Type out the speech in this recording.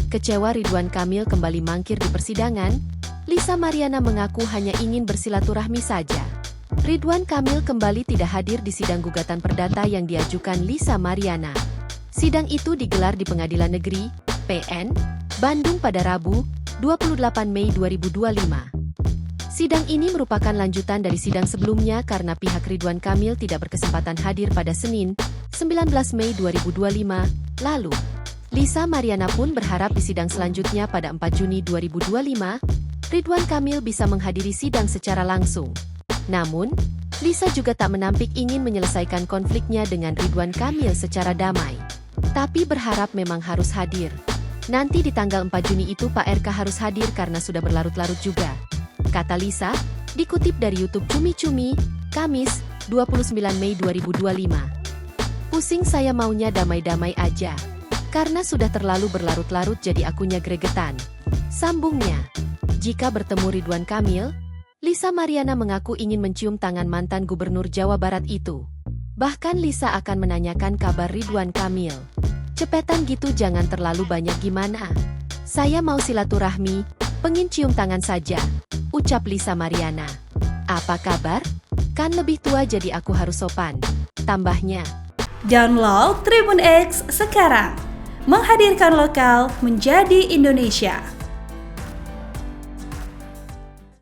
Kecewa Ridwan Kamil kembali mangkir di persidangan, Lisa Mariana mengaku hanya ingin bersilaturahmi saja. Ridwan Kamil kembali tidak hadir di sidang gugatan perdata yang diajukan Lisa Mariana. Sidang itu digelar di Pengadilan Negeri, PN, Bandung pada Rabu, 28 Mei 2025. Sidang ini merupakan lanjutan dari sidang sebelumnya karena pihak Ridwan Kamil tidak berkesempatan hadir pada Senin, 19 Mei 2025, lalu. Lisa Mariana pun berharap di sidang selanjutnya pada 4 Juni 2025, Ridwan Kamil bisa menghadiri sidang secara langsung. Namun, Lisa juga tak menampik ingin menyelesaikan konfliknya dengan Ridwan Kamil secara damai. Tapi berharap memang harus hadir. Nanti di tanggal 4 Juni itu Pak RK harus hadir karena sudah berlarut-larut juga. Kata Lisa, dikutip dari YouTube Cumi Cumi, Kamis, 29 Mei 2025. Pusing saya maunya damai-damai aja. Karena sudah terlalu berlarut-larut jadi akunya gregetan. Sambungnya, jika bertemu Ridwan Kamil, Lisa Mariana mengaku ingin mencium tangan mantan Gubernur Jawa Barat itu. Bahkan Lisa akan menanyakan kabar Ridwan Kamil. Cepetan gitu jangan terlalu banyak gimana. Saya mau silaturahmi, pengen cium tangan saja, ucap Lisa Mariana. Apa kabar? Kan lebih tua jadi aku harus sopan, tambahnya. Download Tribun X sekarang, menghadirkan lokal menjadi Indonesia.